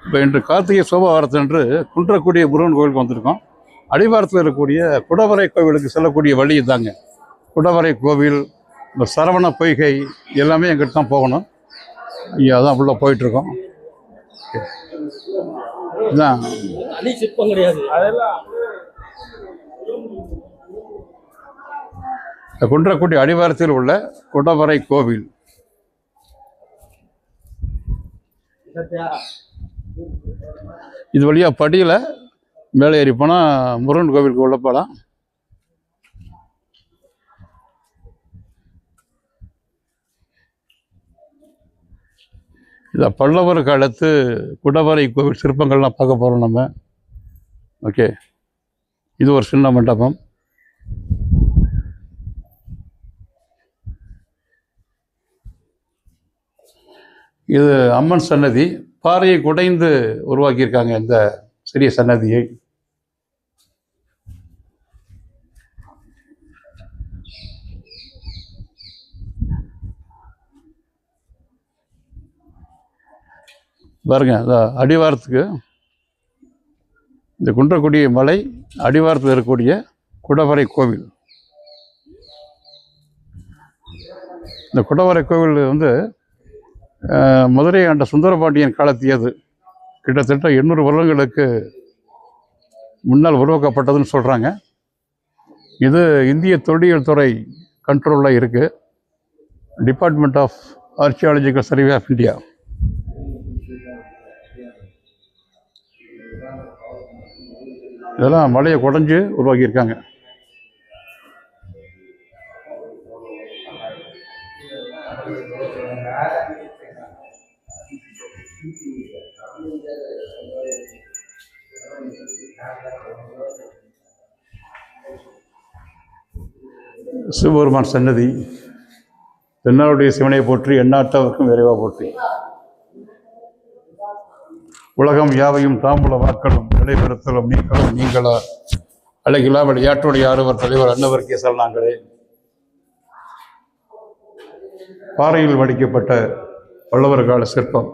இப்போ இன்று கார்த்திகை சோபவாரத்தன்று குன்றக்குடி முருகன் கோவிலுக்கு வந்திருக்கோம். அடிவாரத்தில் இருக்கக்கூடிய குடவரை கோவிலுக்கு செல்லக்கூடிய வழி தாங்க. குடவரை கோவில், இந்த சரவண பொய்கை எல்லாமே எங்கிட்ட தான் போகணும். இங்கே அதான் உள்ளே போயிட்டுருக்கோம். இதுதான் சிற்பம் கிடையாது, அதெல்லாம் குன்றக்குடி அடிவாரத்தில் உள்ள குடவரை கோவில். இது வழியாக படியில் மேலே ஏறி போனால் முருகன் கோவிலுக்கு உள்ள போகலாம். இதை பல்லவர் காலத்து குடவரை கோவில் சிற்பங்கள்லாம் பார்க்க போகிறோம் நம்ம. ஓகே, இது ஒரு சின்ன மண்டபம். இது அம்மன் சன்னதி. பாறையை குடைந்து உருவாக்கியிருக்காங்க இந்த சிறிய சன்னதியை. பாருங்க, அடிவாரத்துக்கு இந்த குன்றக்குடி மலை அடிவாரத்தில் இருக்கக்கூடிய குடவரை கோவில். இந்த குடவரை கோவில் வந்து மதுரை ஆண்ட சுந்தரபாண்டியன் காலத்தியது. கிட்டத்தட்ட 800 வருடங்களுக்கு முன்னால் உருவாக்கப்பட்டதுன்னு சொல்கிறாங்க. இது இந்திய தொல்லியல் துறை கண்ட்ரோலில் இருக்குது. Department of archaeological survey of India. இதெல்லாம் மலையை குடைஞ்சு உருவாக்கியிருக்காங்க. சிவபெருமான் சன்னதி. தென்னாளுடைய சிவனை போற்றி, எண்ணாட்டவர்க்கும் விரைவாக போற்றி. உலகம் யாவையும் தாம்புல வாக்களும் நிலைபெறுத்தலும் நீங்களும் நீங்களா அழகிலா விளையாட்டுடைய ஆறுவர் தலைவர் அன்னவர் கேசல் நாங்களே. பாறையில் வடிக்கப்பட்ட பல்லவர் கால சிற்பம்.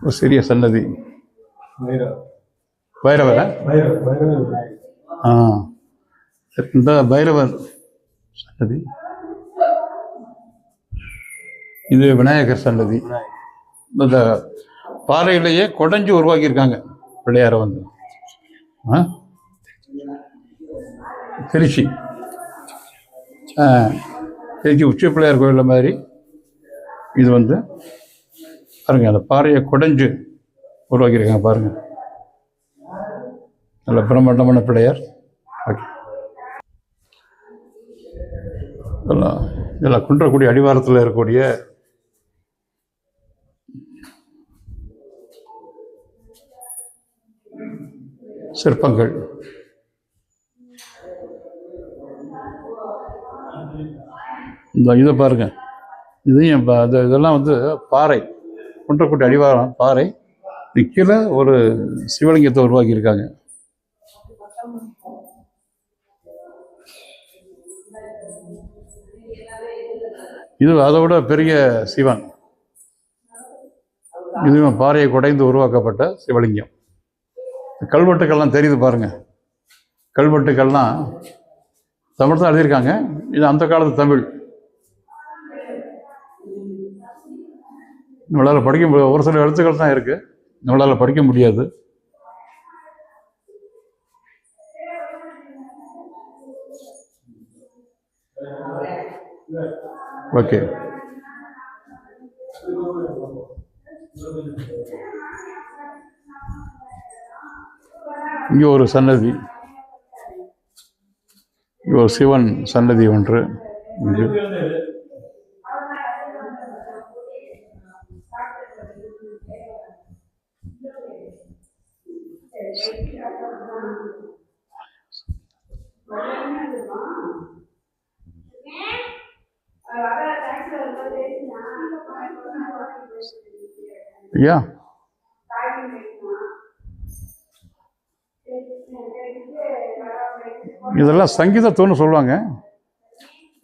ஒரு சிறிய சன்னதி. பைரவரா? இந்த பைரவர் சன்னதி. இது விநாயகர் சன்னதி. இந்த பாறையிலேயே குடைஞ்சு உருவாக்கியிருக்காங்க பிள்ளையாரை வந்து. திருச்சி உச்சி பிள்ளையார் கோயில் மாதிரி இது வந்து பாருங்க, அந்த பாறையை குடைஞ்சு உருவாக்கியிருக்காங்க பாருங்க. நல்ல பிரம்மாண்டமான பிள்ளையார். ஓகே, இதெல்லாம் குன்றக்குடி அடிவாரத்தில் இருக்கக்கூடிய சிற்பங்கள். இந்த இதை பாருங்க, இதையும் இதெல்லாம் வந்து பாறை. குன்றக்குடி அடிவாரம் பாறை. கீழே ஒரு சிவலிங்கத்தை உருவாக்கியிருக்காங்க. இது அதை விட பெரிய சிவன். இதுவும் பாறையை குடைந்து உருவாக்கப்பட்ட சிவலிங்கம். கல்வெட்டுக்கள்லாம் தெரியுது பாருங்க. கல்வெட்டுக்கள்லாம் தமிழ் தான் எழுதியிருக்காங்க. இது அந்த காலத்து தமிழ். நம்மளால் படிக்க ஒரு சில எழுத்துக்கள் தான் இருக்கு, நம்மளால் படிக்க முடியாது. ஓகே, இங்கே ஒரு சன்னதி. இங்கே ஒரு சிவன் சன்னதி ஒன்று. இங்கு ஐயா இதெல்லாம் சங்கீத தூண் சொல்லுவாங்க.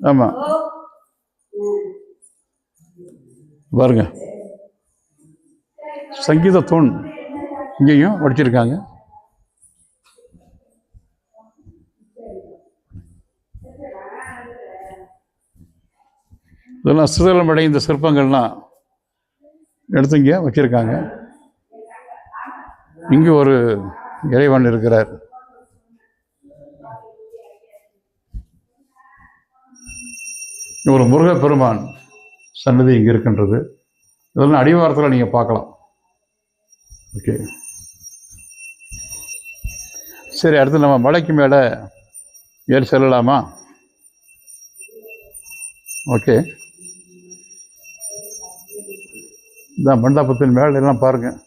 ஆமாம், பாருங்க, சங்கீத தூண் இங்கேயும் வடிச்சிருக்காங்க. இதெல்லாம் சிதிலமடைந்த சிற்பங்கள்லாம் எடுத்து இங்கே வச்சிருக்காங்க. இங்கு ஒரு இறைவன் இருக்கிறார். ஒரு முருகப்பெருமான் சன்னதி இங்கே இருக்கின்றது. இதெல்லாம் அடிவாரத்தில் நீங்கள் பார்க்கலாம். ஓகே, சரி, அடுத்து நம்ம மலைக்கு மேலே ஏறி செல்லலாமா? ஓகே, இந்த மண்டபத்தின் மேலே எல்லாம் பாருங்கள்.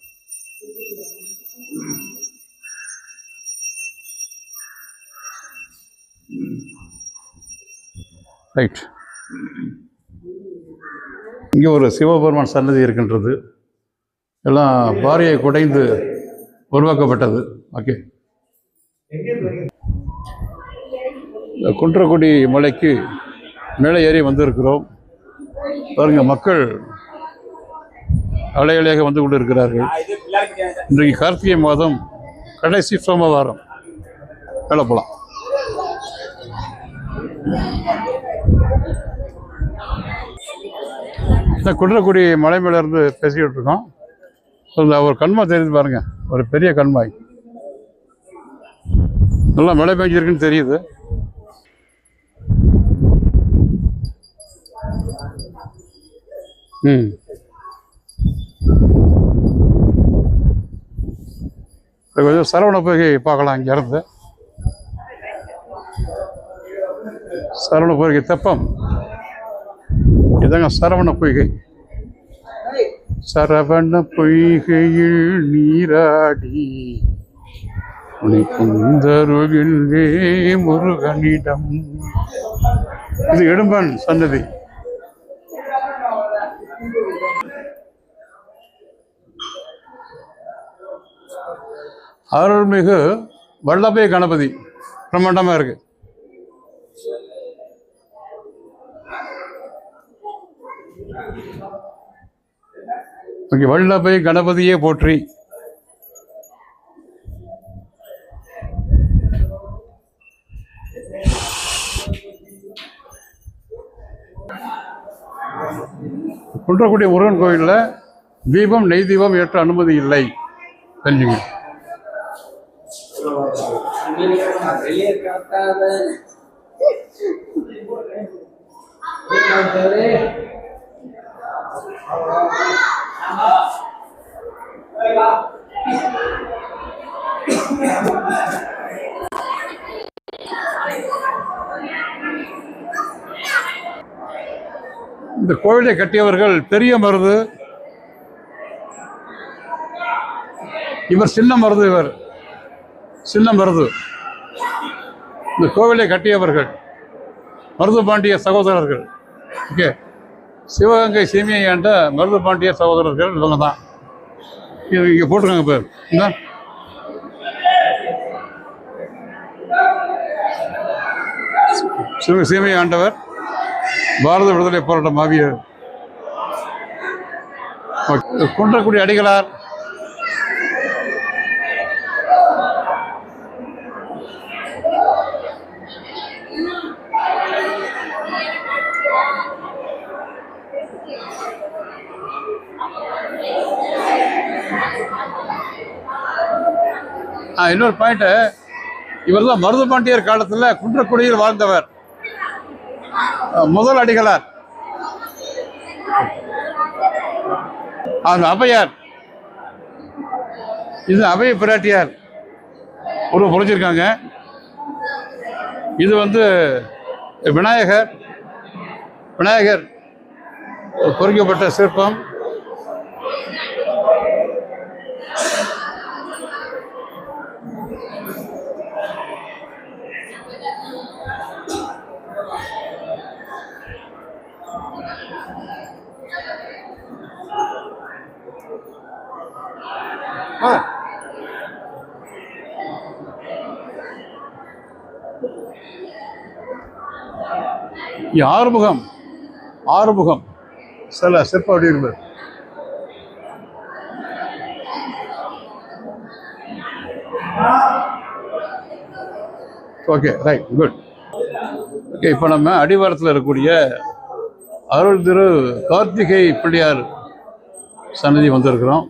ரைட், இங்கே ஒரு சிவபெருமான் சன்னதி இருக்கின்றது. எல்லாம் பாறையை குடைந்து உருவாக்கப்பட்டது. ஓகே, குன்றக்குடி மலைக்கு மேலே ஏறி வந்திருக்கிறோம். பாருங்க, மக்கள் அலையலையாக வந்து கொண்டு இருக்கிறார்கள். இன்றைக்கு கார்த்திகை மாதம் கடைசி சோமவாரம். மேலே போகலாம். இந்த குன்றக்குடி மலை மேலே இருந்து பேசிக்கிட்டு இருக்கோம். ஒரு கண்மாய் தெரியுது பாருங்க, ஒரு பெரிய கண்மாய். நல்லா மழை பெஞ்சிருக்குன்னு தெரியுது. கொஞ்சம் சரவண பொய்கை பார்க்கலாம். இங்கேருந்து சரவண பொய்கை தெப்பம். இதாங்க சரவண பொய்கை. சரவண பொய்கையில் நீராடி உனக்குந்தருகின்றே முருகனிடம். இது இடும்பன் சன்னதி. அருள்மிகு வல்லபை கணபதி பிரம்மாண்டமாக இருக்கு. ஓகே, வல்லபை கணபதியே போற்றி. குன்றக்குடி முருகன் கோயிலில் தீபம் நெய் தீபம் ஏற்ற அனுமதி இல்லை, தெரிஞ்சுங்க. இந்த கோவிலை கட்டியவர்கள் பெரிய மருது, இவர் சின்ன மருது. இவர் சின்ன மருது. இந்த கோவிலை கட்டியவர்கள் மருது பாண்டிய சகோதரர்கள். ஓகே, சிவகங்கை சீமையை ஆண்ட மருது பாண்டிய சகோதரர்கள் இவங்க தான். இங்கே போட்டிருக்காங்க பேர். என்ன சீமையை ஆண்டவர் பாரத விடுதலை போராட்ட மாவீரர். குன்றக்குடி அடிகளார். இன்னொரு பாயிண்ட், இவர் தான் மருது பாண்டியர் காலத்தில் குன்றக்குடியில் வாழ்ந்தவர். முதல் அடிகளார். அந்த அபையார், இது அபய பிராட்டியார் ஒரு பொழிச்சிருக்காங்க. இது வந்து விநாயகர் பொறிக்கப்பட்ட சிற்பம். ஆறுமுகம் ஆறுமுகம் சில சிற்ப வடிவங்கள். Okay, right, good. ஓகே, இப்போ நம்ம அடிவாரத்தில் இருக்கக்கூடிய அருள் திரு கார்த்திகை பிள்ளையார் சன்னதி வந்திருக்கிறோம்.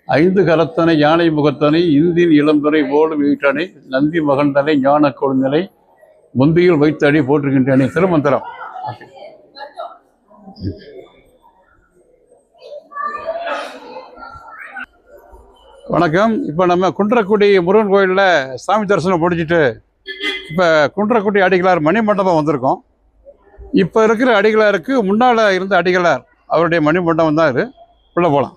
5 கரத்தனை யானை முகத்தனை இந்தின் இளம்பெறை ஓடும் வீட்டனை நந்தி மகந்தனை ஞான கொழுந்தனை முந்தியில் வைத்து அடி போட்டிருக்கின்றனை திருமந்திரம். ஓகே, வணக்கம். இப்போ நம்ம குன்றக்குடி முருகன் கோயிலில் சாமி தரிசனம் முடிச்சுட்டு இப்போ குன்றக்குடி அடிகளார் மணிமண்டபம் வந்திருக்கோம். இப்போ இருக்கிற அடிகளாருக்கு முன்னால் இருந்த அடிகளார் அவருடைய மணிமண்டபம் தான் இது. உள்ளே போகலாம்.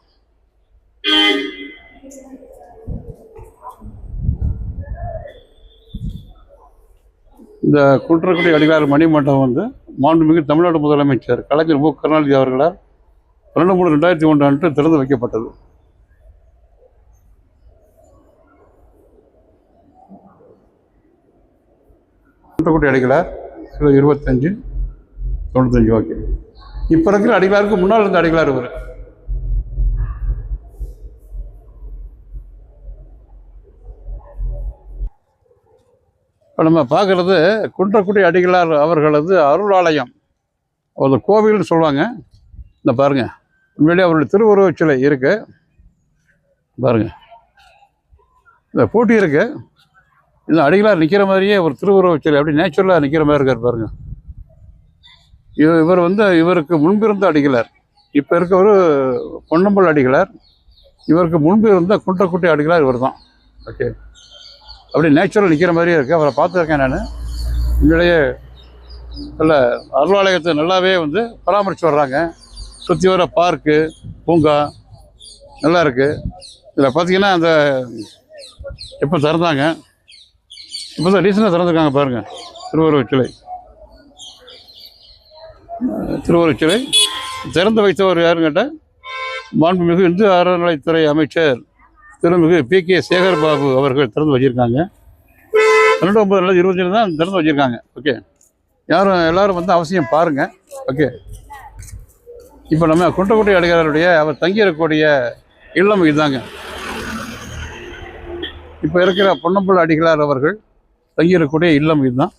இந்த குன்றக்குடி அடிகளார் மணிமண்டபம் வந்து மாண்புமிகு தமிழ்நாடு முதலமைச்சர் கலைஞர் மு கருணாநிதி அவர்களால் 12/3/2001 அன்று திறந்து வைக்கப்பட்டது. குன்றக்குடி அடிகளார் 25/95. ஓகே, இப்போ இருக்கிற அடிகளாருக்கு முன்னால் இருந்த அடிகளார் இவர். இப்போ நம்ம பார்க்குறது குன்றக்குடி அடிகளார் அவர்களது அருளாலயம், ஒரு கோவில்னு சொல்லுவாங்க. இந்த பாருங்கள், உண்மையிலே அவருடைய திருவுருவச் சிலை இருக்குது. பாருங்கள், இந்த போட்டி இருக்குது. இந்த அடிகளார் நிற்கிற மாதிரியே ஒரு திருவுருவச் சிலை அப்படி நேச்சுரலாக நிற்கிற மாதிரி இருக்கார். பாருங்கள், இவர் வந்து இவருக்கு முன்பிருந்த அடிகளார். இப்போ இருக்கவர் பொன்னம்பல் அடிகளார். இவருக்கு முன்பு இருந்த குன்றக்குடி அடிகளார் இவர் தான். ஓகே, அப்படி நேச்சுரல் நிற்கிற மாதிரியே இருக்குது. அவரை பார்த்துருக்கேன் நான். உண்மையிலேயே நல்ல அருளாலயத்தை நல்லாவே வந்து பராமரித்து வர்றாங்க. சுற்றி வர பார்க்கு, பூங்கா நல்லா இருக்குது. இதில் பார்த்தீங்கன்னா அந்த எப்போ திறந்தாங்க, இப்போ தான் ரீசெண்டாக திறந்துருக்காங்க. பாருங்கள், திருவுருவச் சிலை. திருவுருவச் சிலை திறந்து வைத்தவர் யாருன்னு கேட்டால் மாண்புமிகு இந்து அறநிலைத்துறை அமைச்சர் திருமிகு PK சேகர் பாபு அவர்கள் திறந்து வச்சுருக்காங்க. 12/9/2025 தான் திறந்து வச்சுருக்காங்க. ஓகே, எல்லோரும் வந்து அவசியம் பாருங்கள். ஓகே, இப்போ நம்ம குன்றக்குடி அடிகளாருடைய அவர் தங்கியிருக்கக்கூடிய இல்லம் இதுதாங்க. இப்போ இருக்கிற பொன்னம்பல் அடிகளார் அவர்கள் தங்கியிருக்கக்கூடிய இல்லம் இதுதான்.